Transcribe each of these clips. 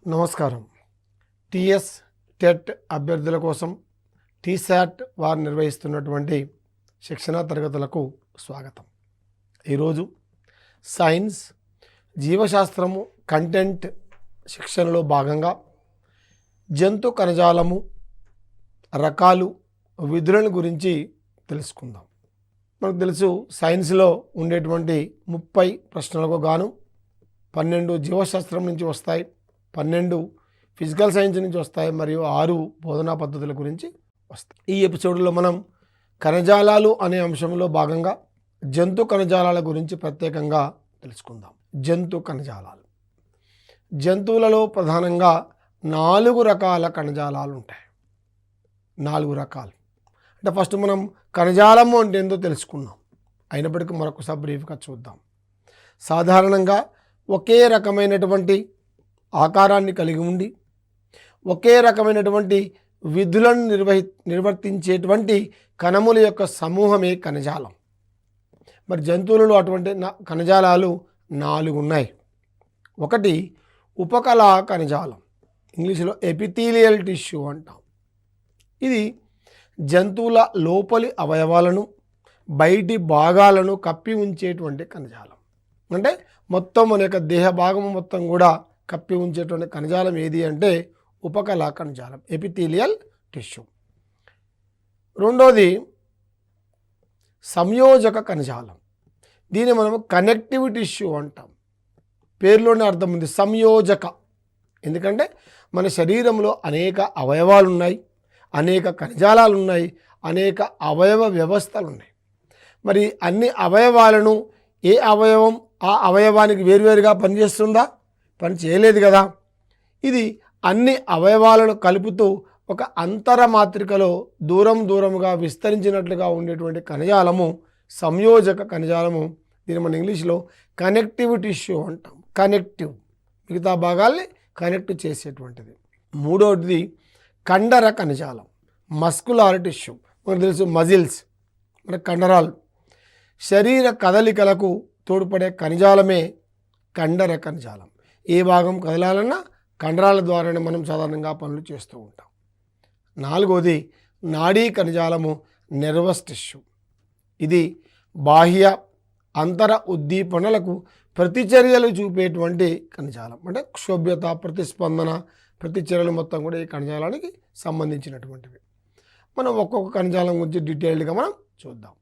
నమస్కారం. TS TET అభ్యర్థుల కోసం టీశాట్ వారు నిర్వహిస్తున్నటువంటి శిక్షణా తరగతులకు స్వాగతం. ఈరోజు సైన్స్, జీవశాస్త్రము కంటెంట్ శిక్షణలో భాగంగా జంతు కణజాలము రకాలు, విధులను గురించి తెలుసుకుందాం. మనకు తెలుసు, సైన్స్లో ఉండేటువంటి 30 ప్రశ్నలకు గాను 12 జీవశాస్త్రం నుంచి వస్తాయి, 12 ఫిజికల్ సైన్స్ నుంచి వస్తాయి, మరియు 6 బోధనా పద్ధతుల గురించి వస్తాయి. ఈ ఎపిసోడ్లో మనం కణజాలాలు అనే అంశంలో భాగంగా జంతు కణజాలాల గురించి ప్రత్యేకంగా తెలుసుకుందాం. జంతు కణజాలాలు, జంతువులలో ప్రధానంగా 4 రకాల కణజాలాలు ఉంటాయి. 4 రకాలు అంటే ఫస్ట్ మనం కణజాలము అంటే ఏందో తెలుసుకున్నాం. అయినప్పటికీ మరొకసారి బ్రీఫ్గా చూద్దాం. సాధారణంగా ఒకే రకమైనటువంటి ఆకారాన్ని కలిగి ఉండి ఒకే రకమైనటువంటి విధులను నిర్వర్తించేటువంటి కణముల యొక్క సమూహమే కణజాలం. మరి జంతువులలో అటువంటి కణజాలాలు 4 ఉన్నాయి. ఒకటి ఉపకళా కణజాలం, ఇంగ్లీష్లో ఎపిథీలియల్ టిష్యూ అంటాం. ఇది జంతువుల లోపలి అవయవాలను, బయటి భాగాలను కప్పి ఉంచేటువంటి కణజాలం. అంటే మొత్తం మన యొక్క దేహ భాగం మొత్తం కూడా కప్పి ఉంచేటువంటి కణజాలం ఏది అంటే ఉపకళా కణజాలం, ఎపిథీలియల్ టిష్యూ. రెండోది సంయోజక కణజాలం. దీన్ని మనం కనెక్టివ్ టిష్యూ అంటాం. పేరులోనే అర్థం ఉంది, సంయోజక. ఎందుకంటే మన శరీరంలో అనేక అవయవాలు ఉన్నాయి, అనేక కణజాలాలు ఉన్నాయి, అనేక అవయవ వ్యవస్థలు ఉన్నాయి. మరి అన్ని అవయవాలను ఏ అవయవం ఆ అవయవానికి వేరువేరుగా పనిచేస్తుందా? పని చేయలేదు కదా. ఇది అన్ని అవయవాలను కలుపుతూ ఒక అంతర మాత్రికలో దూరంగా విస్తరించినట్లుగా ఉండేటువంటి కణజాలము సంయోజక కణజాలము. దీన్ని మన ఇంగ్లీష్లో కనెక్టివ్ టిష్యూ అంటాం. కనెక్టివ్, మిగతా భాగాల్ని కనెక్ట్ చేసేటువంటిది. మూడవది కండర కణజాలం, మస్కులార్ టిష్యూ. మనకు తెలుసు మజిల్స్, మన కండరాలు, శరీర కదలికలకు తోడ్పడే కణజాలమే కండర కణజాలం. ఏ భాగం కదలాలన్నా కండరాల ద్వారానే మనం సాధారణంగా పనులు చేస్తూ ఉంటాం. నాలుగవది నాడీ కణజాలము, నెర్వస్ టిష్యూ. ఇది బాహ్య అంతర ఉద్దీపనలకు ప్రతిచర్యలు చూపేటువంటి కణజాలం. అంటే క్షోభ్యత, ప్రతిస్పందన, ప్రతిచర్యలు మొత్తం కూడా ఈ కణజాలానికి సంబంధించినటువంటివి. మనం ఒక్కొక్క కణజాలం గురించి డీటెయిల్డ్గా మనం చూద్దాం.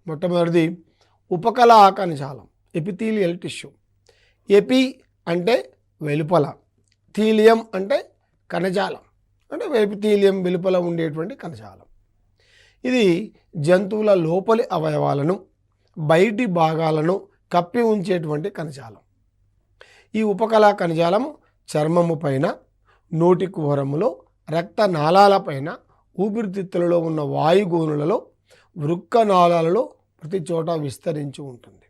మొట్టమొదటిది ఉపకళా కణజాలం, ఎపిథీలియల్ టిష్యూ. ఎపి అంటే వెలుపల, థీలియం అంటే కణజాలం, అంటే ఎపిథీలియం వెలుపల ఉండేటువంటి కణజాలం. ఇది జంతువుల లోపలి అవయవాలను, బయటి భాగాలను కప్పి ఉంచేటువంటి కణజాలం. ఈ ఉపకళా కణజాలము చర్మము పైన, నోటి కుహరములో, రక్తనాళాలపైన, ఊపిరితిత్తులలో ఉన్న వాయుగోనులలో, వృక్కనాళాలలో ప్రతి చోట విస్తరించి ఉంటుంది.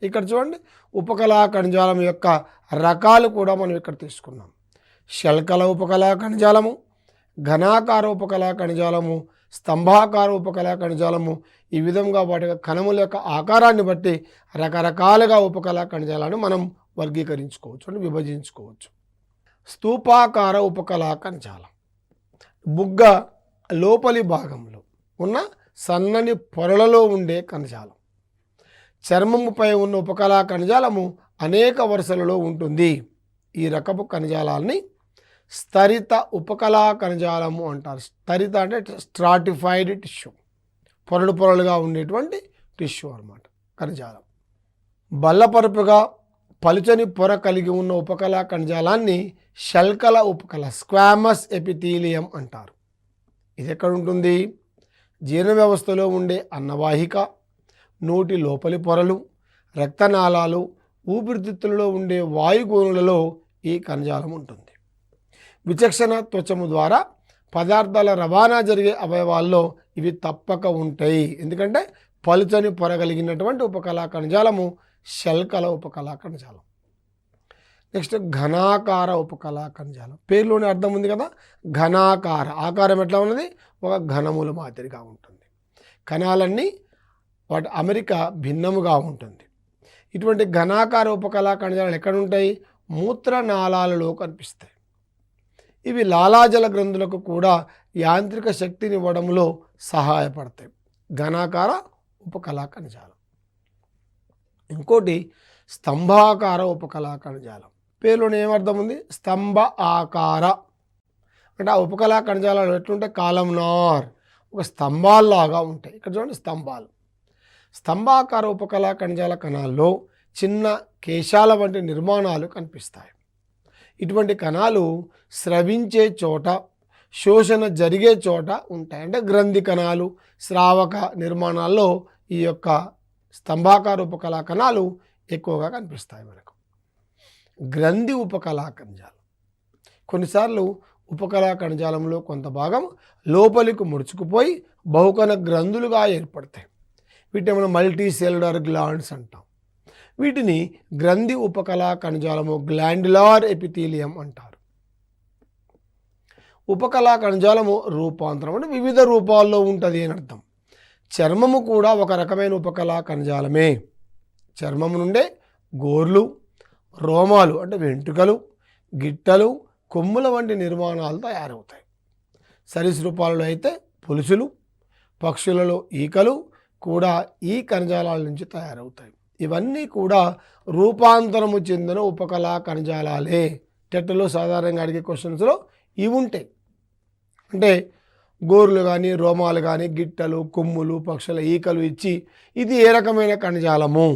ఇక్కడ చూడండి, ఉపకళా కణజాలం యొక్క రకాలు కూడా మనం ఇక్కడ తీసుకున్నాం. శల్కల ఉపకళా కణజాలము, ఘనాకార ఉపకళా కణజాలము, స్తంభాకార ఉపకళా కణజాలము. ఈ విధంగా వాటి కణముల యొక్క ఆకారాన్ని బట్టి రకరకాలుగా ఉపకళా కణజాలాన్ని మనం వర్గీకరించుకోవచ్చు, అంటే విభజించుకోవచ్చు. స్తూపాకార ఉపకళా కణజాలం, బుగ్గ లోపలి భాగంలో ఉన్న సన్నని పొరలలో ఉండే కణజాలం. చర్మముపై ఉన్న ఉపకళా కణజాలము అనేక వరుసలలో ఉంటుంది. ఈ రకపు కణజాలాన్ని స్తరిత ఉపకళా కణజాలము అంటారు. స్తరిత అంటే స్ట్రాటిఫైడ్ టిష్యూ, పొరలుగా ఉండేటువంటి టిష్యూ అన్నమాట కణజాలం. బల్లపరుపుగా పలుచని పొర కలిగి ఉన్న ఉపకళా కణజాలాన్ని శల్కల ఉపకళ, స్క్వామస్ ఎపిథీలియం అంటారు. ఇది ఎక్కడ ఉంటుంది? జీర్ణ వ్యవస్థలో ఉండే అన్నవాహిక, నోటి లోపలి పొరలు, రక్తనాళాలు, ఊపిరితిత్తులలో ఉండే వాయుగోనులలో ఈ కణజాలం ఉంటుంది. విచక్షణ త్వచము ద్వారా పదార్థాల రవాణా జరిగే అవయవాల్లో ఇవి తప్పక ఉంటాయి. ఎందుకంటే పలుచని పొర కలిగినటువంటి ఉపకళా కణజాలము శల్కల ఉపకళా కణజాలం. నెక్స్ట్ ఘనాకార ఉపకళా కణజాలం. పేరులోనే అర్థం ఉంది కదా, ఘనాకార. ఆకారం ఎట్లా ఉన్నది? ఒక ఘనముల మాదిరిగా ఉంటుంది. కణాలన్నీ వాటి అమరిక భిన్నముగా ఉంటుంది. ఇటువంటి ఘనాకార ఉపకళా కణజాలాలు ఎక్కడ ఉంటాయి? మూత్రనాళాలలో కనిపిస్తాయి. ఇవి లాలాజల గ్రంథులకు కూడా యాంత్రిక శక్తిని ఇవ్వడంలో సహాయపడతాయి. ఘనాకార ఉపకళా కణజాలం. ఇంకోటి స్తంభాకార ఉపకళా కణజాలం. పేరులోనే ఏమర్థం ఉంది? స్తంభ ఆకార అంటే ఆ ఉపకళా కణజాలాలు ఎట్లుంటే కాలంనార్ ఒక స్తంభాల్లాగా ఉంటాయి. ఇక్కడ చూడండి స్తంభాలు. స్తంభాకార ఉపకళా కణజాల కణాల్లో చిన్న కేశాల వంటి నిర్మాణాలు కనిపిస్తాయి. ఇటువంటి కణాలు స్రవించే చోట, శోషణ జరిగే చోట ఉంటాయి. అంటే గ్రంథి కణాలు, స్రావక నిర్మాణాల్లో ఈ యొక్క స్తంభాకార ఉపకళా కణాలు ఎక్కువగా కనిపిస్తాయి మనకు. గ్రంథి ఉపకళా కణజాలం. కొన్నిసార్లు ఉపకళా కణజాలంలో కొంత భాగం లోపలికి ముడుచుకుపోయి బహుకణ గ్రంథులుగా ఏర్పడతాయి. వీటిని మనం మల్టీ సెల్యులర్ గ్లాండ్స్ అంటాం. వీటిని గ్రంథి ఉపకళా కణజాలము, గ్లాండ్యులార్ ఎపిథీలియం అంటారు. ఉపకళా కణజాలము రూపాంతరం అంటే వివిధ రూపాల్లో ఉంటుంది అని అర్థం. చర్మము కూడా ఒక రకమైన ఉపకళా కణజాలమే. చర్మము నుండే గోర్లు, రోమాలు అంటే వెంట్రుకలు, గిట్టలు, కొమ్ముల వంటి నిర్మాణాలు తయారవుతాయి. సరీసృపాలలో అయితే పులుసులు, పక్షులలో ఈకలు కూడా ఈ కణజాలాల నుంచి తయారవుతాయి. ఇవన్నీ కూడా రూపాంతరము చెందిన ఉపకళా కణజాలాలే. టెట్లో సాధారణంగా అడిగే క్వశ్చన్స్లో ఇవి ఉంటాయి. అంటే గోర్లు కానీ, రోమాలు కానీ, గిట్టలు, కొమ్ములు, పక్షుల ఈకలు ఇచ్చి ఇది ఏ రకమైన కణజాలము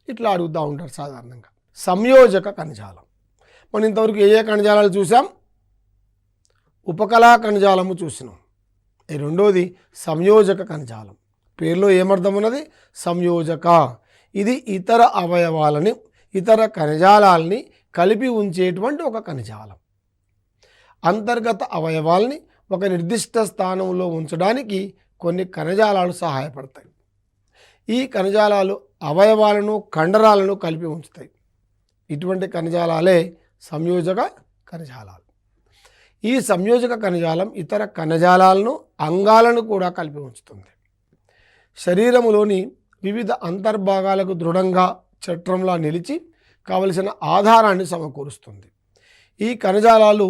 ఇట్లా అడుగుతూ ఉంటారు సాధారణంగా. సంయోజక కణజాలం. మనం ఇంతవరకు ఏ కణజాలాలు చూసాం? ఉపకళా కణజాలము చూసినాం. రెండోది సంయోజక కణజాలం. పేరులో ఏమర్థం ఉన్నది? సంయోజక. ఇది ఇతర అవయవాలని, ఇతర కణజాలాలని కలిపి ఉంచేటువంటి ఒక కణజాలం. అంతర్గత అవయవాల్ని ఒక నిర్దిష్ట స్థానంలో ఉంచడానికి కొన్ని కణజాలాలు సహాయపడతాయి. ఈ కణజాలాలు అవయవాలను, కండరాలను కలిపి ఉంచుతాయి. ఇటువంటి కణజాలాలే సంయోజక కణజాలాలు. ఈ సంయోజక కణజాలం ఇతర కణజాలాలను, అంగాలను కూడా కలిపి ఉంచుతుంది. శరీరములోని వివిధ అంతర్భాగాలకు దృఢంగా చట్రంలా నిలిచి కావలసిన ఆధారాన్ని సమకూరుస్తుంది. ఈ కణజాలాలు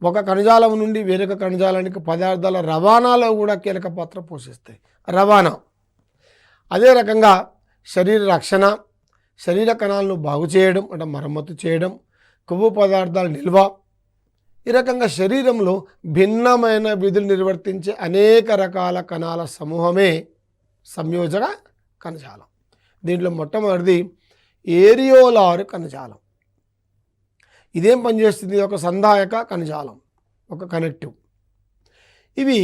ఒక కణజాలం నుండి వేరొక కణజాలానికి పదార్థాల రవాణాలో కూడా కీలక పాత్ర పోషిస్తాయి. రవాణా. అదే రకంగా శరీర రక్షణ, శరీర కణాలను బాగు చేయడం అంటే మరమ్మతు చేయడం, కొవ్వు పదార్థాల నిల్వ, ఈ రకంగా శరీరంలో భిన్నమైన విధులు నిర్వర్తించే అనేక రకాల కణాల సమూహమే సంయోజక కణజాలం. దీంట్లో మొట్టమొదటిది ఏరియోలార్ కణజాలం. ఇదేం పనిచేస్తుంది? ఒక సంధాయక కణజాలం, ఒక కనెక్టివ్. ఇవి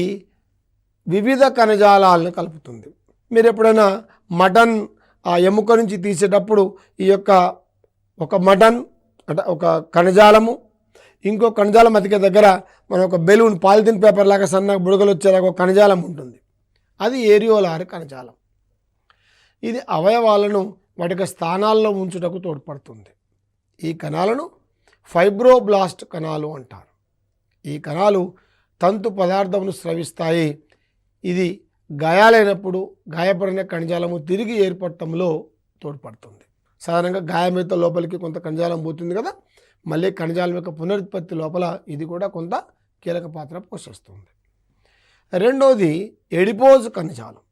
వివిధ కణజాలాలను కలుపుతుంది. మీరు ఎప్పుడైనా మటన్ ఆ ఎముక నుంచి తీసేటప్పుడు ఈ యొక్క ఒక మటన్ అంటే ఒక కణజాలము, ఇంకో కణజాలం అతికే దగ్గర మనం ఒక బెలూన్, పాలిథిన్ పేపర్ లాగా సన్న బుడగలు వచ్చేలాగా ఒక కణజాలం ఉంటుంది. అది ఏరియోలార్ కణజాలం. ఇది అవయవాలను వాటి స్థానాల్లో ఉంచుటకు తోడ్పడుతుంది. ఈ కణాలను ఫైబ్రోబ్లాస్ట్ కణాలు అంటారు. ఈ కణాలు తంతు పదార్థమును స్రవిస్తాయి. ఇది గాయాలైనప్పుడు గాయపడిన కణజాలము తిరిగి ఏర్పడటంలో తోడ్పడుతుంది. సాధారణంగా గాయమైతే లోపలికి కొంత కణజాలం పోతుంది కదా, మళ్ళీ కణజాలం యొక్క పునరుత్పత్తి లోపల ఇది కూడా కొంత కీలక పాత్ర పోషిస్తుంది. రెండోది ఎడిపోజ్ కణజాలం.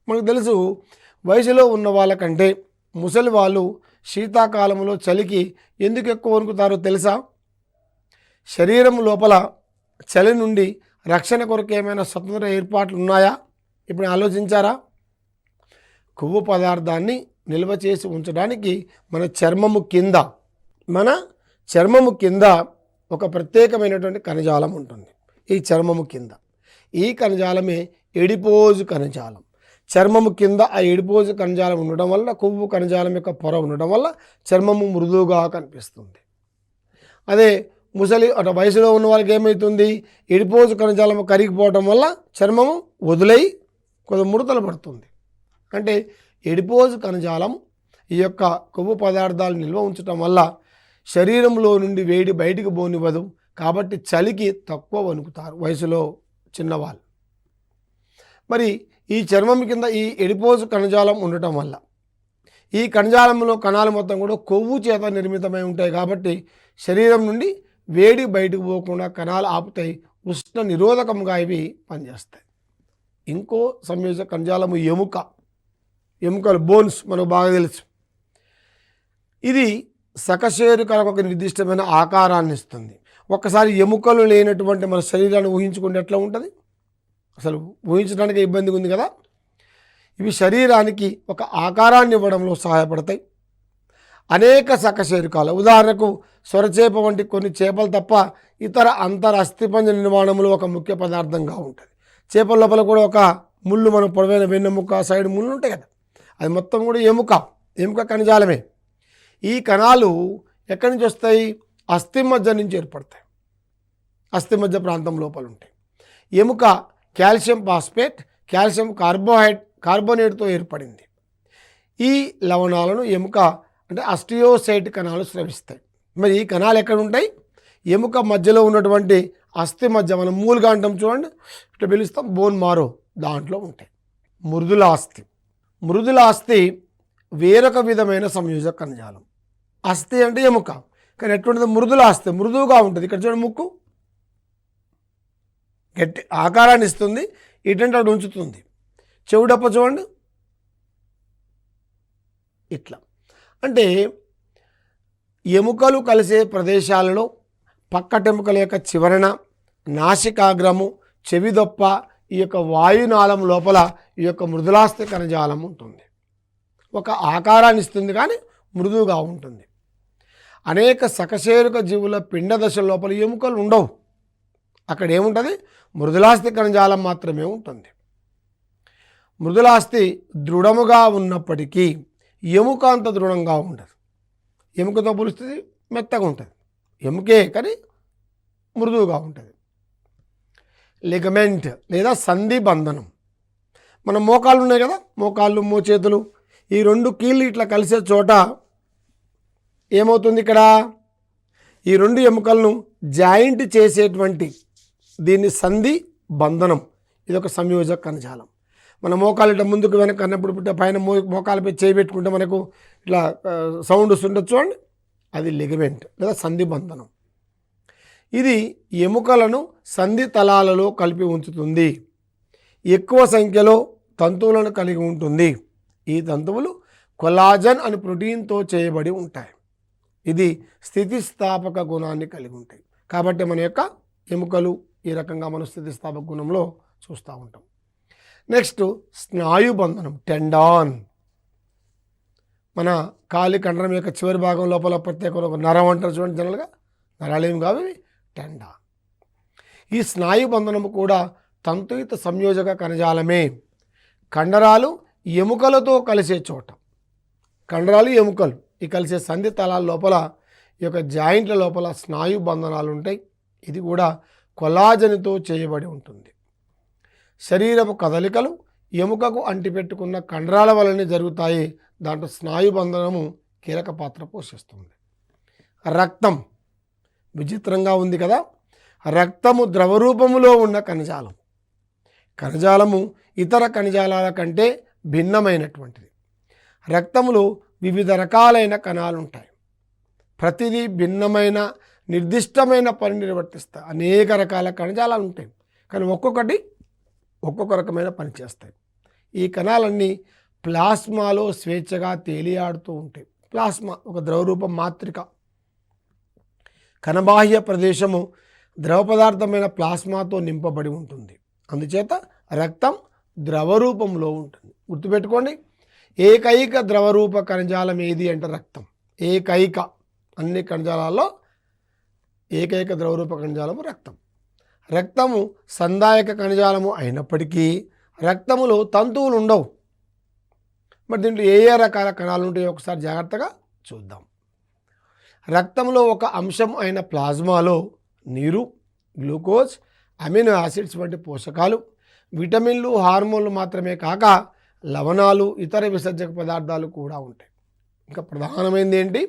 మనకు తెలుసు, వయసులో ఉన్న వాళ్ళకంటే ముసలి వాళ్ళు శీతాకాలంలో చలికి ఎందుకు ఎక్కువ వణుకుతారో తెలుసా? శరీరం లోపల చలి నుండి రక్షణ కొరకు ఏమైనా స్వతంత్ర ఏర్పాట్లు ఉన్నాయా? ఇప్పుడు ఆలోచించారా? కొవ్వు పదార్థాన్ని నిల్వ చేసి ఉంచడానికి మన చర్మము కింద ఒక ప్రత్యేకమైనటువంటి కణజాలం ఉంటుంది. ఈ చర్మము కింద ఈ కణజాలమే ఎడిపోజ్ కణజాలం. చర్మము కింద ఆ ఎడిపోజ్ కణజాలం ఉండడం వల్ల, కొవ్వు కణజాలం యొక్క పొర ఉండడం వల్ల చర్మము మృదువుగా కనిపిస్తుంది. అదే ముసలి వయసులో ఉన్న వాళ్ళకి ఏమవుతుంది? ఎడిపోజ్ కణజాలము కరిగిపోవడం వల్ల చర్మము వదిలై కొంచెం ముడతలు పడుతుంది. అంటే ఎడిపోజ్ కణజాలం ఈ యొక్క కొవ్వు పదార్థాలు నిల్వ ఉంచడం వల్ల శరీరంలో నుండి వేడి బయటికి పోనివ్వదు. కాబట్టి చలికి తక్కువ వణుకుతారు వయసులో చిన్నవాళ్ళు. మరి ఈ చర్మం కింద ఈ ఎడిపోజ్ కణజాలం ఉండటం వల్ల ఈ కణజాలంలో కణాలు మొత్తం కూడా కొవ్వు చేత నిర్మితమై ఉంటాయి కాబట్టి శరీరం నుండి వేడి బయటకు పోకుండా కణాలు ఆపుతాయి, ఉష్ణ నిరోధకంగా ఇవి పనిచేస్తాయి. ఇంకో సంయోజక కణజాలము ఎముకలు బోన్స్ మనకు బాగా తెలుసు. ఇది సకశేరుకలకు ఒక నిర్దిష్టమైన ఆకారాన్ని ఇస్తుంది. ఒక్కసారి ఎముకలు లేనటువంటి మన శరీరాన్ని ఊహించుకుంటే ఎట్లా ఉంటుంది, అసలు ఊహించడానికి ఇబ్బందిగా ఉంది కదా. ఇవి శరీరానికి ఒక ఆకారాన్ని ఇవ్వడంలో సహాయపడతాయి. అనేక సకశేరుకాలు, ఉదాహరణకు సొరచేప వంటి కొన్ని చేపలు తప్ప ఇతర అంతర అస్థిపంజ నిర్మాణంలో ఒక ముఖ్య పదార్థంగా ఉంటుంది. చేపల లోపల కూడా ఒక ముళ్ళు, మనం పొడవైన వెన్నెముక సైడ్ ముళ్ళు ఉంటాయి కదా, అది మొత్తం కూడా ఎముక కణజాలమే. ఈ కణాలు ఎక్కడి నుంచి వస్తాయి? అస్థిమజ్జ నుంచి ఏర్పడతాయి. అస్థిమజ్జ ప్రాంతం లోపల ఉంటాయి. ఎముక కాల్షియం ఫాస్ఫేట్, కాల్షియం కార్బోనేట్తో ఏర్పడింది. ఈ లవణాలను ఎముక అంటే అస్టియోసైట్ కణాలు స్రవిస్తాయి. మరి ఈ కణాలు ఎక్కడ ఉంటాయి? ఎముక మధ్యలో ఉన్నటువంటి అస్థి మధ్య, మనం మూలుగా అంటాం చూడండి, ఇట్లా పిలుస్తాం, బోన్ మారో, దాంట్లో ఉంటాయి. మృదుల అస్థి వేరొక విధమైన సంయోజక కణజాలం. అస్థి అంటే ఎముక, కానీ ఎటువంటిది? మృదుల అస్థి, మృదువుగా ఉంటుంది. ఇక్కడ చూడండి, ముక్కు గట్టి ఆకారాన్ని ఇస్తుంది, ఇటువంటి అటు ఉంచుతుంది. చెవుడప్ప చూడండి, ఇట్లా. అంటే ఎముకలు కలిసే ప్రదేశాలలో పక్కటెముకల యొక్క చివరన నాసికాగ్రము, చెవిదొప్ప, ఈ యొక్క వాయునాళం లోపల ఈ యొక్క మృదులాస్థి కణజాలం ఉంటుంది. ఒక ఆకారాన్ని ఇస్తుంది కానీ మృదువుగా ఉంటుంది. అనేక సకశేరుక జీవుల పిండ దశ లోపల ఎముకలు ఉండవు. అక్కడ ఏముంటుంది? మృదులాస్థి కణజాలం మాత్రమే ఉంటుంది. మృదులాస్థి దృఢముగా ఉన్నప్పటికీ ఎముక అంత దృఢంగా ఉండదు. ఎముకతో పోలిస్తే మెత్తగా ఉంటుంది. ఎముకే కానీ మృదువుగా ఉంటుంది. లిగమెంట్ లేదా సంధి బంధనం. మన మోకాళ్ళు ఉన్నాయి కదా, మోకాళ్ళు, మోచేతులు, ఈ రెండు కీళ్ళు ఇట్లా కలిసే చోట ఏమవుతుంది? ఇక్కడ ఈ రెండు ఎముకలను జాయింట్ చేసేటువంటి దీన్ని సంధి బంధనం. ఇది ఒక సంయోజక కణజాలం. మన మోకాలు ఇట్లా ముందుకు వెనక అన్నప్పుడు పైన మోకాలపై చేయబెట్టుకుంటే మనకు ఇట్లా సౌండ్ వస్తుండొచ్చు చూడండి, అది లిగమెంట్ లేదా సంధి బంధనం. ఇది ఎముకలను సంధి తలాలలో కలిపి ఉంచుతుంది. ఎక్కువ సంఖ్యలో తంతువులను కలిగి ఉంటుంది. ఈ తంతువులు కొలాజన్ అనే ప్రోటీన్తో చేయబడి ఉంటాయి. ఇది స్థితిస్థాపక గుణాన్ని కలిగి ఉంటాయి. కాబట్టి మన యొక్క ఎముకలు ఈ రకంగా మనం స్థితిస్థాపక గుణంలో చూస్తూ ఉంటాం. నెక్స్ట్ స్నాయుబంధనం, టెండాన్. మన కాలి కండరం యొక్క చివరి భాగం లోపల ప్రత్యేక ఒక నరం అంటారు చూడండి, జనరల్గా నరాలు ఏమి కావు, టెండాన్. ఈ స్నాయుబంధనము కూడా తంతుయుత సంయోజక కణజాలమే. కండరాలు ఎముకలతో కలిసే చోట, కండరాలు ఎముకలు ఈ కలిసే సంధి తలాల లోపల ఈ యొక్క జాయింట్ల లోపల స్నాయు బంధనాలు ఉంటాయి. ఇది కూడా కొలాజన్తో చేయబడి ఉంటుంది. శరీరపు కదలికలు ఎముకకు అంటిపెట్టుకున్న కండరాల వలనే జరుగుతాయి. దాంట్లో స్నాయు బంధనము కీలక పాత్ర పోషిస్తుంది. రక్తం విచిత్రంగా ఉంది కదా. రక్తము ద్రవరూపములో ఉన్న కణజాలం. కణజాలము ఇతర కణజాలాల కంటే భిన్నమైనటువంటిది. రక్తములో వివిధ రకాలైన కణాలు ఉంటాయి. ప్రతిదీ భిన్నమైన నిర్దిష్టమైన పని నిర్వర్తిస్తాయి. అనేక రకాల కణజాలాలు ఉంటాయి, కానీ ఒక్కొక్కటి ఒక్కొక్క రకమైన పని చేస్తాయి. ఈ కణాలన్నీ ప్లాస్మాలో స్వేచ్ఛగా తేలియాడుతూ ఉంటాయి. ప్లాస్మా ఒక ద్రవరూప మాత్రిక. కణబాహ్య ప్రదేశము ద్రవ పదార్థమైన ప్లాస్మాతో నింపబడి ఉంటుంది. అందుచేత రక్తం ద్రవరూపంలో ఉంటుంది. గుర్తుపెట్టుకోండి, ఏకైక ద్రవరూప కణజాలం ఏది అంటే రక్తం. ఏకైక, అన్ని కణజాలాల్లో ఏకైక ద్రవరూప కణజాలము రక్తం. రక్తము సందాయక కణజాలము అయినప్పటికీ రక్తములో తంతువులు ఉండవు. మరి దీంట్లో ఏ ఏ రకాల కణాలు ఉంటాయో ఒకసారి జాగ్రత్తగా చూద్దాం. రక్తంలో ఒక అంశం అయిన ప్లాజ్మాలో నీరు, గ్లూకోజ్, అమినో యాసిడ్స్ వంటి పోషకాలు, విటమిన్లు, హార్మోన్లు మాత్రమే కాక లవణాలు, ఇతర విసర్జక పదార్థాలు కూడా ఉంటాయి. ఇంకా ప్రధానమైనది ఏంటి?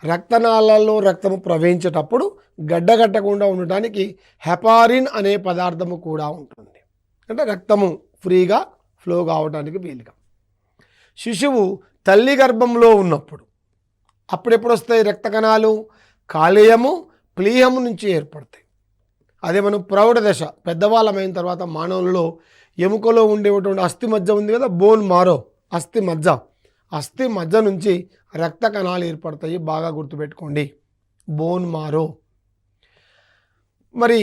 రక్తనాళాల్లో రక్తము ప్రవహించేటప్పుడు గడ్డగట్టకుండా ఉండటానికి హెపారిన్ అనే పదార్థము కూడా ఉంటుంది. అంటే రక్తము ఫ్రీగా ఫ్లో కావడానికి వీలుగా. శిశువు తల్లి గర్భంలో ఉన్నప్పుడు. అప్పుడెప్పుడు వస్తాయి రక్త కణాలు? కాలేయము, ప్లీహము నుంచి ఏర్పడతాయి. అదే మనం ప్రౌఢ దశ పెద్దవాళ్ళమైన తర్వాత మానవులలో ఎముకలో ఉండేటువంటి అస్థి మజ్జ ఉంది కదా, బోన్ మారో, అస్థి మజ్జ నుంచి రక్త కణాలు ఏర్పడతాయి. బాగా గుర్తుపెట్టుకోండి, బోన్ మారో. మరి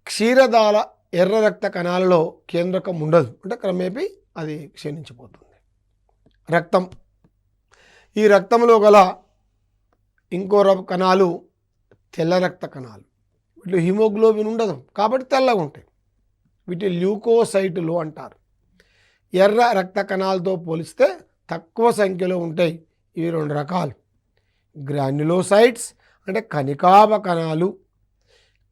క్షీరదాల ఎర్ర రక్త కణాలలో కేంద్రకం ఉండదు, అంటే క్రమేపీ అది క్షీణించిపోతుంది. రక్తం, ఈ రక్తంలో గల ఇంకో కణాలు తెల్ల రక్త కణాలు. వీటిలో హిమోగ్లోబిన్ ఉండదు కాబట్టి తెల్లగా ఉంటాయి. వీటి ల్యూకోసైటులు అంటారు. ఎర్ర రక్త కణాలతో పోలిస్తే తక్కువ సంఖ్యలో ఉంటాయి. ఇవి 2 రకాలు. గ్రాన్యులోసైట్స్ అంటే కణికాభ కణాలు,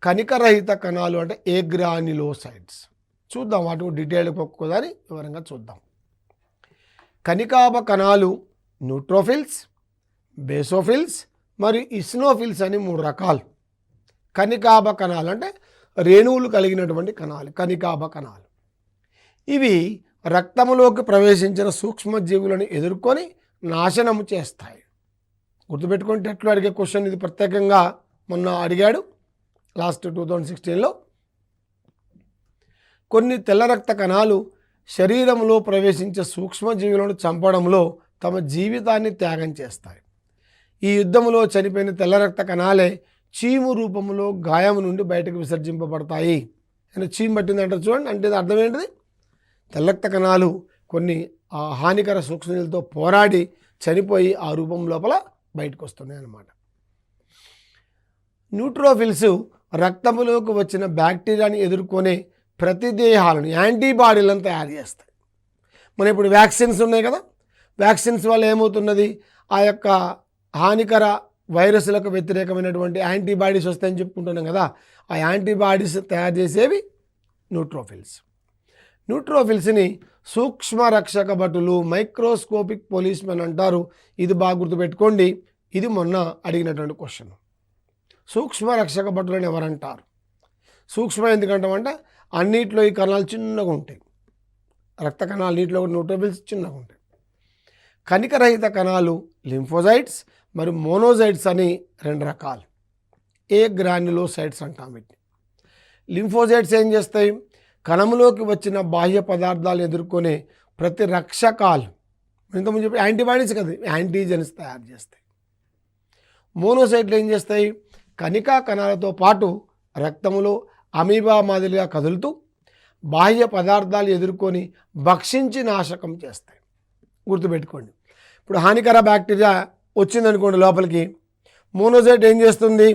కణికరహిత కణాలు అంటే ఏగ్రాన్యులోసైట్స్. చూద్దాం వాటి డీటెయిల్గా ఒక్కొక్కదాని వివరంగా చూద్దాం. కణికాభ కణాలు న్యూట్రోఫిల్స్, బేసోఫిల్స్ మరియు ఇస్నోఫిల్స్ అని 3 రకాలు. కణికాభ కణాలు అంటే రేణువులు కలిగినటువంటి కణాలు, కణికాభ కణాలు. ఇవి రక్తంలోకి ప్రవేశించిన సూక్ష్మజీవులను ఎదుర్కొని నాశనము చేస్తాయి. గుర్తుపెట్టుకుంటే ఎట్లు అడిగే క్వశ్చన్ ఇది, ప్రత్యేకంగా మొన్న అడిగాడు లాస్ట్ 2016లో. కొన్ని తెల్ల రక్త కణాలు శరీరంలో ప్రవేశించే సూక్ష్మజీవులను చంపడంలో తమ జీవితాన్ని త్యాగం చేస్తాయి. ఈ యుద్ధంలో చనిపోయిన తెల్ల రక్త కణాలే చీము రూపంలో గాయం నుండి బయటకు విసర్జింపబడతాయి. చీము పట్టిందంటే చూడండి, అంటే అర్థం ఏంటిది? తెల్ల రక్త కణాలు కొన్ని హానికర సూక్ష్మజీవులతో పోరాడి చనిపోయి ఆ రూపం లోపల బయటకు వస్తున్నాయి అన్నమాట. న్యూట్రోఫిల్స్ రక్తంలోకి వచ్చిన బ్యాక్టీరియాని ఎదుర్కొనే ప్రతిదేహాలను, యాంటీబాడీలను తయారు చేస్తాయి. మనం ఇప్పుడు వ్యాక్సిన్స్ ఉన్నాయి కదా, వ్యాక్సిన్స్ వల్ల ఏమవుతున్నది? ఆ యొక్క హానికర వైరస్లకు వ్యతిరేకమైనటువంటి యాంటీబాడీస్ వస్తాయని చెప్పుకుంటున్నాం కదా, ఆ యాంటీబాడీస్ తయారు చేసేవి న్యూట్రోఫిల్స్. న్యూట్రోఫిల్స్ని సూక్ష్మ రక్షక భటులు, మైక్రోస్కోపిక్ పోలీస్మెన్ అంటారు. ఇది బాగా గుర్తుపెట్టుకోండి, ఇది మొన్న అడిగినటువంటి క్వశ్చన్. సూక్ష్మ రక్షక భటులను ఎవరంటారు? సూక్ష్మ ఎందుకంటామంటే అన్నిట్లో ఈ కణాలు చిన్నగా ఉంటాయి. రక్త కణాలు నీటిలో న్యూట్రోఫిల్స్ చిన్నగా ఉంటాయి. కణికరహిత కణాలు లింఫోసైట్స్ మరియు మోనోసైట్స్ అని 2 రకాలు. గ్రాన్యులోసైట్స్ అంటాం వీటిని. లింఫోసైట్స్ ఏం చేస్తాయి? కణంలోకి వచ్చిన బాహ్య పదార్థాలు ఎదుర్కొనే ప్రతి రక్షకాలు, ఇంతకుముందు చెప్పి యాంటీబాడీస్ కదా, యాంటీజెన్స్ తయారు చేస్తాయి. మోనోసైట్లు ఏం చేస్తాయి? కణికా కణాలతో పాటు రక్తంలో అమీబా మాదిరిగా కదులుతూ బాహ్య పదార్థాలు ఎదుర్కొని భక్షించి నాశకం చేస్తాయి. గుర్తుపెట్టుకోండి, ఇప్పుడు హానికర బ్యాక్టీరియా వచ్చిందనుకోండి లోపలికి, మోనోసైట్ ఏం చేస్తుంది?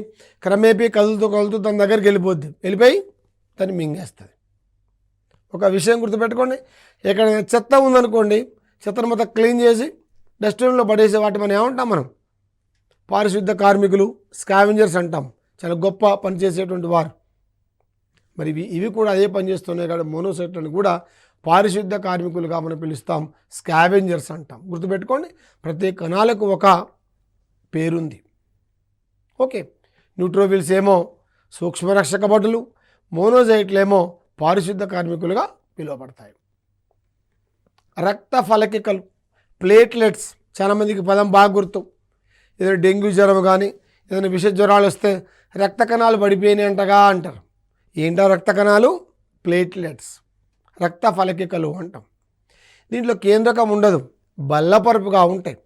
క్రమేపీ కదులుతూ తన దగ్గరికి వెళ్ళిపోయి దాన్ని మింగేస్తుంది. ఒక విషయం గుర్తుపెట్టుకోండి, ఎక్కడైనా చెత్త ఉందనుకోండి, చెత్తను మొత్తం క్లీన్ చేసి డస్ట్బిన్లో పడేసే వాటి మనం ఏమంటాం? మనం పారిశుద్ధ కార్మికులు, స్కావెంజర్స్ అంటాం. చాలా గొప్ప పని చేసేటువంటి వారు. మరి ఇవి కూడా అదే పని చేస్తున్నాయి కాబట్టి మోనోసైట్లను కూడా పారిశుద్ధ కార్మికులుగా మనం పిలుస్తాం, స్కావెంజర్స్ అంటాం. గుర్తుపెట్టుకోండి, ప్రతి కణాలకు ఒక పేరుంది. ఓకే, న్యూట్రోఫిల్స్ ఏమో సూక్ష్మరక్షక భటులు, మోనోసైట్లేమో పారిశుద్ధ కార్మికులుగా పిలువబడతాయి. రక్త ఫలకికలు, ప్లేట్లెట్స్, చాలామందికి పదం బాగా గుర్తు. ఏదైనా డెంగ్యూ జ్వరం కానీ ఏదైనా విష జ్వరాలు వస్తే రక్త కణాలు పడిపోయినాయి అంటగా అంటారు. ఏంటో రక్త కణాలు? ప్లేట్లెట్స్, రక్త ఫలకికలు అంటాం. దీంట్లో కేంద్రకం ఉండదు, బల్లపరుపుగా ఉంటాయి.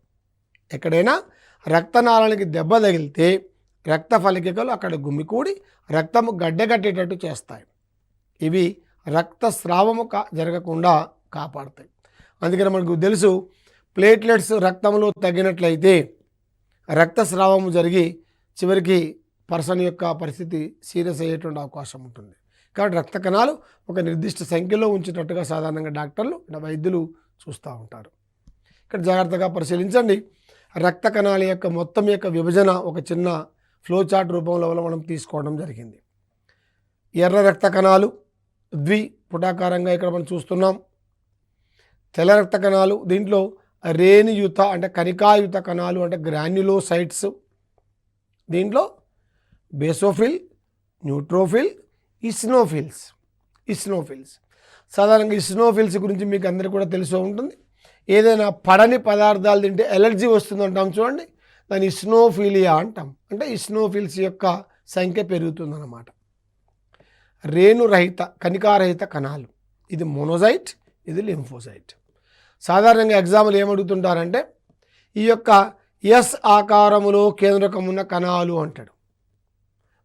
ఎక్కడైనా రక్తనాళానికి దెబ్బ తగిలితే రక్త ఫలకికలు అక్కడ గుమికూడి రక్తము గడ్డగట్టేటట్టు చేస్తాయి. ఇవి రక్తస్రావము జరగకుండా కాపాడతాయి. అందుకని మనకు తెలుసు, ప్లేట్లెట్స్ రక్తంలో తగ్గినట్లయితే రక్తస్రావము జరిగి చివరికి పర్సన్ యొక్క పరిస్థితి సీరియస్ అయ్యేటువంటి అవకాశం ఉంటుంది. కాబట్టి రక్త కణాలు ఒక నిర్దిష్ట సంఖ్యలో ఉంచేటట్టుగా సాధారణంగా డాక్టర్లు, వైద్యులు చూస్తూ ఉంటారు. ఇక్కడ జాగ్రత్తగా పరిశీలించండి. రక్త కణాల యొక్క మొత్తం యొక్క విభజన ఒక చిన్న ఫ్లో చార్ట్ రూపంలో మనం తీసుకోవడం జరిగింది. ఎర్ర రక్త కణాలు ద్విపుటాకారంగా ఇక్కడ మనం చూస్తున్నాం. తెల్ల రక్త కణాలు, దీంట్లో రేణుయుత అంటే కణికాయుత కణాలు అంటే గ్రాన్యులోసైట్స్, దీంట్లో బేసోఫిల్, న్యూట్రోఫిల్, ఇస్నోఫిల్స్. సాధారణంగా ఇస్నోఫిల్స్ గురించి మీకు అందరికీ కూడా తెలిసి ఉంటుంది. ఏదైనా పడని పదార్థాలు తింటే ఎలర్జీ వస్తుందంటాం చూడండి, దాన్ని ఇస్నోఫీలియా అంటాం. అంటే ఇస్నోఫిల్స్ యొక్క సంఖ్య పెరుగుతుందన్నమాట. రేణురహిత కణికారహిత కణాలు, ఇది మోనోసైట్, ఇది లింఫోసైట్. సాధారణంగా ఎగ్జాంపుల్ ఏమడుగుతుంటారంటే ఈ యొక్క ఎస్ ఆకారములో కేంద్రకం ఉన్న కణాలు అంటాడు.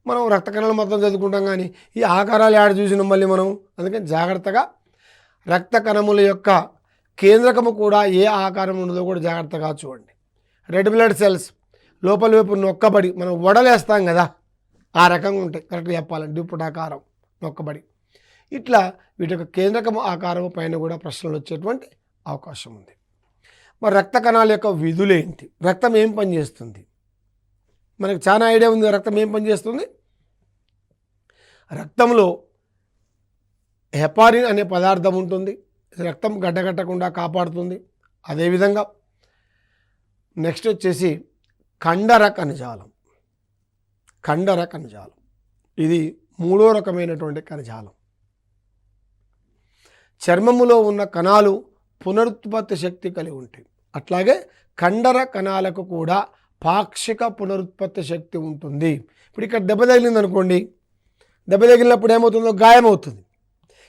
మనం రక్త కణాలు మొత్తం చదువుకుంటాం కానీ ఈ ఆకారాలు యాడ్ చూసినాం మళ్ళీ మనం. అందుకని జాగ్రత్తగా రక్త కణముల యొక్క కేంద్రకము కూడా ఏ ఆకారం ఉన్నదో కూడా జాగ్రత్తగా చూడండి. రెడ్ బ్లడ్ సెల్స్ లోపల వైపు నొక్కబడి మనం వడలేస్తాం కదా, ఆ రకంగా ఉంటాయి కరెక్ట్గా చెప్పాలంటే, డ్యూపుటాకారం నొక్కబడి. ఇట్లా వీటి యొక్క కేంద్రకము ఆకారం పైన కూడా ప్రశ్నలు వచ్చేటువంటి అవకాశం ఉంది. మరి రక్త కణాల యొక్క విధులేంటి, రక్తం ఏం పనిచేస్తుంది, మనకు చాలా ఐడియా ఉంది. రక్తం ఏం పనిచేస్తుంది, రక్తంలో హెపారిన్ అనే పదార్థం ఉంటుంది, రక్తం గడ్డగట్టకుండా కాపాడుతుంది. అదేవిధంగా నెక్స్ట్ వచ్చేసి కండర కణజాలం. కండర కణజాలం ఇది మూడో రకమైనటువంటి కణజాలం. చర్మములో ఉన్న కణాలు పునరుత్పత్తి శక్తి కలిగి ఉంటాయి. అట్లాగే కండర కణాలకు కూడా పాక్షిక పునరుత్పత్తి శక్తి ఉంటుంది. ఇప్పుడు ఇక్కడ దెబ్బ తగిలింది అనుకోండి, దెబ్బ తగిలినప్పుడు ఏమవుతుందో గాయమవుతుంది.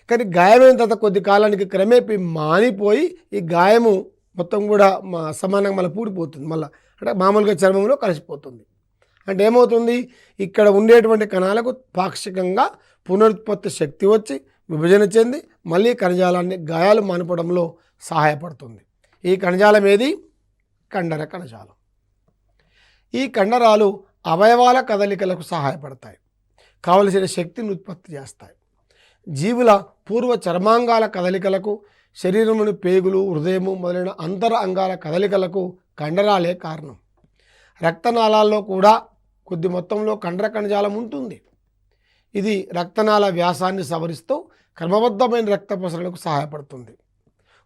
కానీ గాయమైన తర్వాత కొద్ది కాలానికి క్రమేపీ మానిపోయి ఈ గాయము మొత్తం కూడా సమానంగా మళ్ళీ పూడిపోతుంది, మళ్ళీ అంటే మామూలుగా చర్మంలో కలిసిపోతుంది. అంటే ఏమవుతుంది, ఇక్కడ ఉండేటువంటి కణాలకు పాక్షికంగా పునరుత్పత్తి శక్తి వచ్చి విభజన చెంది మళ్ళీ కణజాలాన్ని గాయాలు మానిపడంలో సహాయపడుతుంది. ఈ కణజాలం ఏది, కండర కణజాలం. ఈ కండరాలు అవయవాల కదలికలకు సహాయపడతాయి, కావలసిన శక్తిని ఉత్పత్తి చేస్తాయి. జీవుల పూర్వ చర్మాంగాల కదలికలకు, శరీరంలోని పేగులు, హృదయము మొదలైన అంతర అంగాల కదలికలకు కండరాలే కారణం. రక్తనాళాల్లో కూడా కొద్ది మొత్తంలో కండర కణజాలం ఉంటుంది. ఇది రక్తనాళ వ్యాసాన్ని సవరిస్తూ క్రమబద్ధమైన రక్త ప్రసరణకు సహాయపడుతుంది.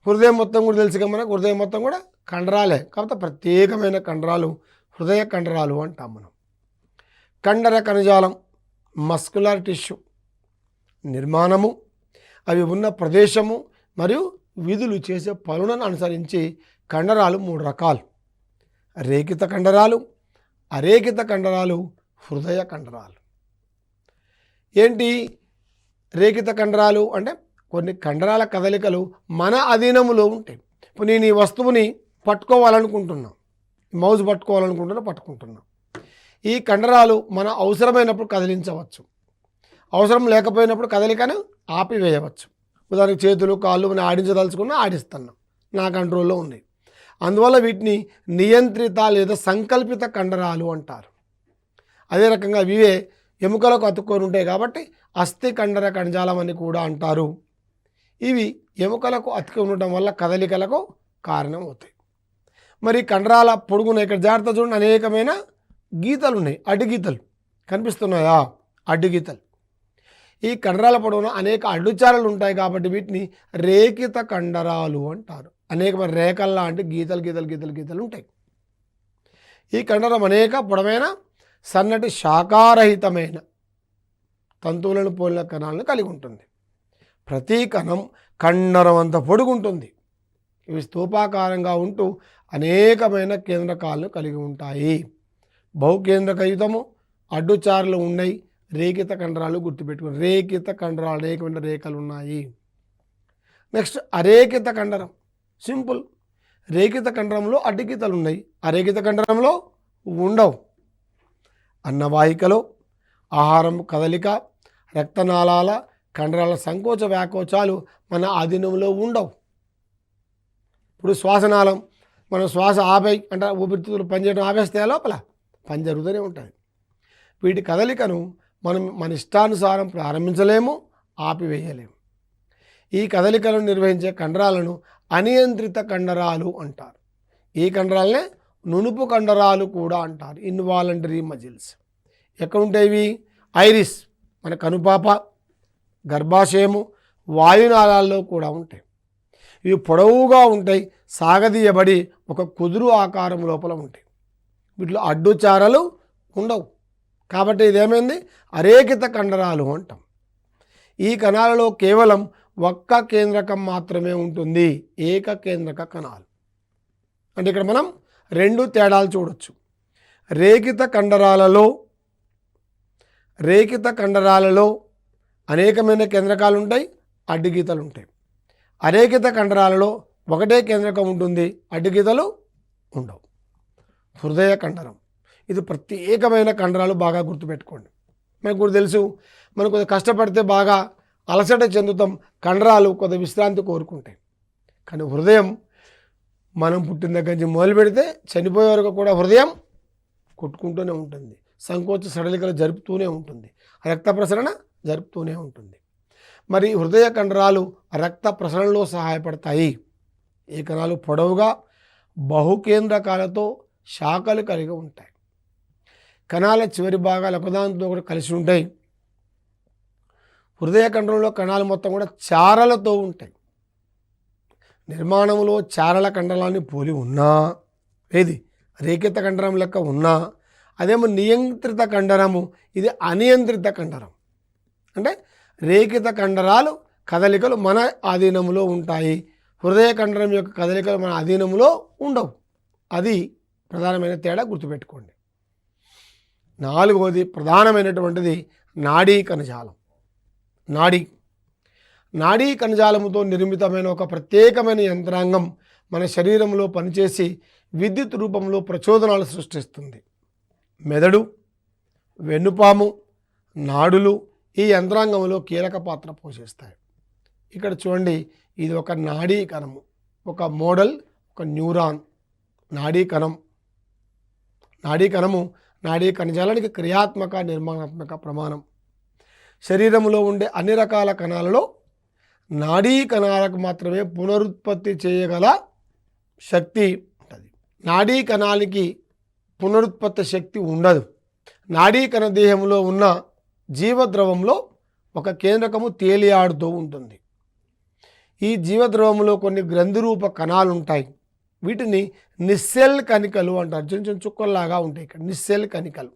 హృదయం మొత్తం కూడా తెలుసుగా మనకు, హృదయం మొత్తం కూడా కండరాలే, కాకపోతే ప్రత్యేకమైన కండరాలు హృదయ కండరాలు అంటాం మనం. కండర కణజాలం మస్కులర్ టిష్యూ నిర్మాణము, అవి ఉన్న ప్రదేశము మరియు విధులు చేసే పనులను అనుసరించి కండరాలు మూడు రకాలు: రేఖిత కండరాలు, అరేఖిత కండరాలు, హృదయ కండరాలు. ఏంటి రేఖిత కండరాలు అంటే కొన్ని కండరాల కదలికలు మన అధీనములో ఉంటాయి. ఇప్పుడు నేను ఈ వస్తువుని పట్టుకోవాలనుకుంటున్నాను, మౌజ్ పట్టుకుంటున్నాను. ఈ కండరాలు మన అవసరమైనప్పుడు కదిలించవచ్చు, అవసరం లేకపోయినప్పుడు కదలికను ఆపివేయవచ్చు. ఉదాహరణకు చేతులు కాళ్ళు మనం ఆడించదలుచుకున్నా ఆడిస్తున్నాం, నా కంట్రోల్లో ఉన్నాయి. అందువల్ల వీటిని నియంత్రిత లేదా సంకల్పిత కండరాలు అంటారు. అదే రకంగా ఇవే ఎముకలకు అతుక్కొని ఉంటాయి కాబట్టి అస్థి కండర కణజాలం అని కూడా అంటారు. ఇవి ఎముకలకు అతుక్కొని ఉండటం వల్ల కదలికలకు కారణం అవుతాయి. మరి కండరాల పొడుగున ఇక్కడ జాగ్రత్త చూడండి, అనేకమైన గీతలు ఉన్నాయి, అడ్డుగీతలు కనిపిస్తున్నాయా, అడ్డుగీతలు. ఈ కండరాల పొడవున అనేక అడ్డుచారలు ఉంటాయి కాబట్టి వీటిని రేఖిత కండరాలు అంటారు. అనేకమైన రేఖల్లాంటి గీతలు ఉంటాయి. ఈ కండరం అనేక పొడవైన సన్నటి శాఖారహితమైన తంతువులను పోలిన కణాలను కలిగి ఉంటుంది. ప్రతి కణం కండరం అంత పొడుగుంటుంది. ఇవి స్తూపాకారంగా ఉంటూ అనేకమైన కేంద్రకాలను కలిగి ఉంటాయి. బహుకేంద్రకయుతము అడ్డుచారులు ఉన్నాయి. రేఖిత కండరాలు గుర్తుపెట్టుకుని, రేఖిత కండరాలు అనేకమైన రేఖలు ఉన్నాయి. నెక్స్ట్ అరేఖిత కండరం, సింపుల్. రేఖిత కండరంలో అడ్డుగీతలు ఉన్నాయి, అరేఖిత కండరంలో ఉండవు. అన్నవాహికలో ఆహారం కదలిక, రక్తనాళాల కండరాల సంకోచ వ్యాకోచాలు మన ఆధీనంలో ఉండవు. ఇప్పుడు శ్వాసనాళం, మనం శ్వాస ఆపై అంటే ఊపిరితిత్తులు పనిచేయడం ఆపేస్తే లోపల పని జరుగుతూనే ఉంటుంది. వీటి కదలికను మనం మన ఇష్టానుసారం ప్రారంభించలేము, ఆపివేయలేము. ఈ కదలికలను నిర్వహించే కండరాలను అనియంత్రిత కండరాలు అంటారు. ఈ కండరాలనే నునుపు కండరాలు కూడా అంటారు, ఇన్వాలంటరీ మజిల్స్. ఎక్కడ ఉంటాయి ఇవి? ఐరిస్, మన కనుపాప, గర్భాశయము, వాయునాళాల్లో కూడా ఉంటాయి. ఇవి పొడవుగా ఉంటాయి, సాగదీయబడి ఒక కుదురు ఆకారం లోపల ఉంటాయి. వీటిలో అడ్డుచారలు ఉండవు కాబట్టి ఇదేమైంది, అరేఖిత కండరాలు అంటాం. ఈ కణాలలో కేవలం ఒక్క కేంద్రకం మాత్రమే ఉంటుంది, ఏకకేంద్రక కణాలు. అంటే ఇక్కడ మనం 2 తేడాలు చూడొచ్చు. రేఖిత కండరాలలో అనేకమైన కేంద్రకాలు ఉంటాయి, అడ్డుగీతలు ఉంటాయి. అరేఖిత కండరాలలో ఒకటే కేంద్రకం ఉంటుంది, అడ్డుగీతలు ఉండవు. హృదయ కండరం ఇది ప్రత్యేకమైన కండరాలు, బాగా గుర్తుపెట్టుకోండి. మనకు కూడా తెలుసు, మనం కొద్దిగా కష్టపడితే బాగా అలసట చెందుతాం, కండరాలు కొద్ది విశ్రాంతి కోరుకుంటాయి. కానీ హృదయం మనం పుట్టిన దగ్గర నుంచి మొదలు పెడితే చనిపోయే వరకు కూడా హృదయం కొట్టుకుంటూనే ఉంటుంది, సంకోచ సడలికలు జరుపుతూనే ఉంటుంది, రక్త ప్రసరణ జరుపుతూనే ఉంటుంది. మరి హృదయ కండరాలు రక్త ప్రసరణలో సహాయపడతాయి. ఈ కణాలు పొడవుగా బహుకేంద్రకాలతో శాఖలు కలిగి ఉంటాయి. కణాల చివరి భాగాలు ఒకదానితో కూడా కలిసి ఉంటాయి. హృదయ కండరంలో కణాలు మొత్తం కూడా చారలతో ఉంటాయి. నిర్మాణంలో చారల కండరాన్ని పోలి ఉన్నా, ఏది రేఖిత కండరం లెక్క ఉన్నా, అదేమో నియంత్రిత కండరము, ఇది అనియంత్రిత కండరం. అంటే రేఖిత కండరాలు కదలికలు మన ఆధీనంలో ఉంటాయి, హృదయ కండరం యొక్క కదలికలు మన అధీనంలో ఉండవు. అది ప్రధానమైన తేడా, గుర్తుపెట్టుకోండి. 4వది ప్రధానమైనటువంటిది నాడీ కణజాలం. నాడీ కణజాలముతో నిర్మితమైన ఒక ప్రత్యేకమైన యంత్రాంగం మన శరీరంలో పనిచేసి విద్యుత్ రూపంలో ప్రచోదనాలు సృష్టిస్తుంది. మెదడు, వెన్నుపాము, నాడులు ఈ యంత్రాంగంలో కీలక పాత్ర పోషిస్తాయి. ఇక్కడ చూడండి, ఇది ఒక నాడీ కణము, ఒక మోడల్, ఒక న్యూరాన్. నాడీ కణము నాడీ కణజాలానికి క్రియాత్మక నిర్మాణాత్మక ప్రమాణం. శరీరంలో ఉండే అన్ని రకాల కణాలలో నాడీ కణాలకు మాత్రమే పునరుత్పత్తి చేయగల శక్తి ఉంటుంది. నాడీ కణానికి పునరుత్పత్తి శక్తి ఉండదు. నాడీ కణ దేహంలో ఉన్న జీవద్రవంలో ఒక కేంద్రకము తేలియాడుతూ ఉంటుంది. ఈ జీవద్రవంలో కొన్ని గ్రంథిరూప కణాలు ఉంటాయి. వీటిని నిస్సెల్ కణికలు అంటారు. చిన్న చిన్న చుక్కల్లాగా ఉంటాయి. ఇక్కడ నిస్సెల్ కణికలు.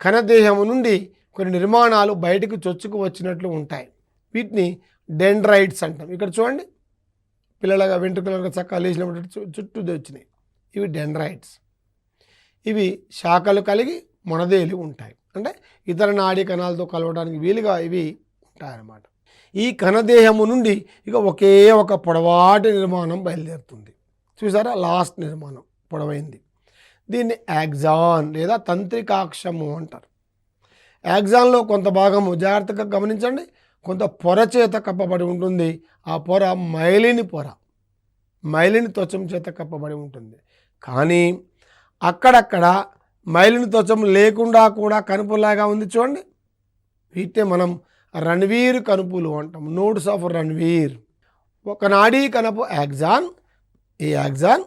కణదేహము నుండి కొన్ని నిర్మాణాలు బయటకు చొచ్చుకు వచ్చినట్లు ఉంటాయి. వీటిని డెండ్రైట్స్ అంటాం. ఇక్కడ చూడండి, పిల్లలుగా వెంట్రుకలుగా చక్కగా లేచినప్పుడు చుట్టూ వచ్చినాయి, ఇవి డెండ్రైట్స్. ఇవి శాఖలు కలిగి మొనదేలి ఉంటాయి. అంటే ఇతర నాడీ కణాలతో కలవడానికి వీలుగా ఇవి ఉంటాయన్నమాట. ఈ కణదేహము నుండి ఇక ఒకే ఒక పొడవాటి నిర్మాణం బయలుదేరుతుంది. చూసారా, లాస్ట్ నిర్మాణం పొడవైంది. దీన్ని యాక్సాన్ లేదా తంత్రికాక్షము అంటారు. యాక్సాన్లో కొంత భాగము, జాగ్రత్తగా గమనించండి, కొంత పొర చేత కప్పబడి ఉంటుంది. ఆ పొర మైలిన్ త్వచం చేత కప్పబడి ఉంటుంది. కానీ అక్కడక్కడ మైలిన్ త్వచం లేకుండా కూడా కనుపులాగా ఉంది. చూడండి, వీటినే మనం రణ్వీర్ కనుపులు అంటాం, నోడ్స్ ఆఫ్ రణ్వీర్. ఒక నాడీ కణపు యాక్సాన్, ఈ యాక్సాన్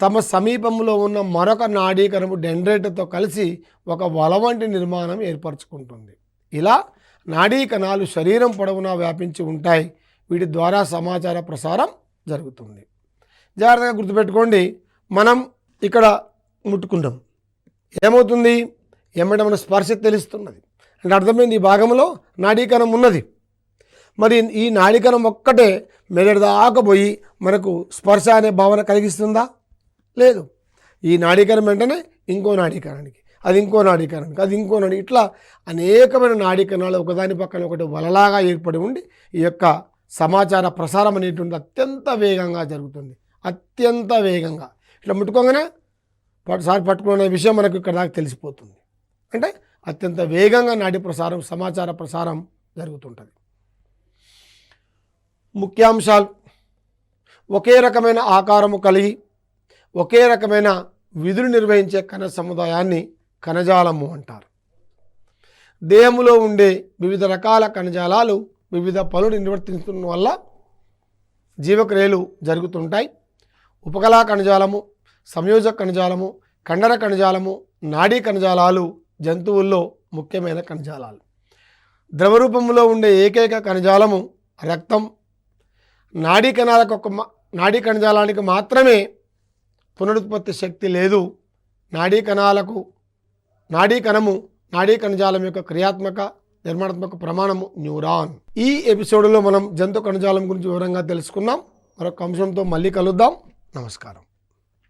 తమ సమీపంలో ఉన్న మరొక నాడీ కణపు డెండ్రైట్తో కలిసి ఒక వల వంటి నిర్మాణం ఏర్పరచుకుంటుంది. ఇలా నాడీ కణాలు శరీరం పొడవునా వ్యాపించి ఉంటాయి. వీటి ద్వారా సమాచార ప్రసారం జరుగుతుంది. జాగ్రత్తగా గుర్తుపెట్టుకోండి, మనం ఇక్కడ ముట్టుకుంటాం, ఏమవుతుంది, ఎమ్మట మన స్పర్శ తెలుస్తున్నది. అంటే అర్థమైంది, ఈ భాగంలో నాడీకణం ఉన్నది. మరి ఈ నాడీకణం ఒక్కటే మెదడు దాకా పోయి మనకు స్పర్శ అనే భావన కలిగిస్తుందా? లేదు. ఈ నాడీకణం వెంటనే ఇంకో నాడీకణానికి, అది ఇంకో నాడీకణానికి, అది ఇంకో నాడీ, ఇట్లా అనేకమైన నాడీకణాలు ఒకదాని పక్కన ఒకటి వలలాగా ఏర్పడి ఉండి ఈ యొక్క సమాచార ప్రసారం అనేటువంటి అత్యంత వేగంగా జరుగుతుంది. అత్యంత వేగంగా ఇట్లా ముట్టుకోగానే సారి పట్టుకునే విషయం మనకు ఇక్కడ దాకా తెలిసిపోతుంది. అంటే అత్యంత వేగంగా నాడీ ప్రసారం, సమాచార ప్రసారం జరుగుతుంటుంది. ముఖ్యాంశాలు: ఒకే రకమైన ఆకారము కలిగి ఒకే రకమైన విధులు నిర్వహించే కణ సముదాయాన్ని కణజాలము అంటారు. దేహంలో ఉండే వివిధ రకాల కణజాలాలు వివిధ పనులు నిర్వర్తించడం వల్ల జీవక్రియలు జరుగుతుంటాయి. ఉపకళా కణజాలము, సంయోజక కణజాలము, కండర కణజాలము, నాడీ కణజాలాలు జంతువుల్లో ముఖ్యమైన కణజాలాలు. ద్రవరూపంలో ఉండే ఏకైక కణజాలము రక్తం. నాడీ కణజాలానికి మాత్రమే పునరుత్పత్తి శక్తి లేదు. నాడీ కణజాలం యొక్క క్రియాత్మక నిర్మాణాత్మక ప్రమాణము న్యూరాన్. ఈ ఎపిసోడ్లో మనం జంతు కణజాలం గురించి వివరంగా తెలుసుకున్నాం. మరొక అంశంతో మళ్ళీ కలుద్దాం. నమస్కారం.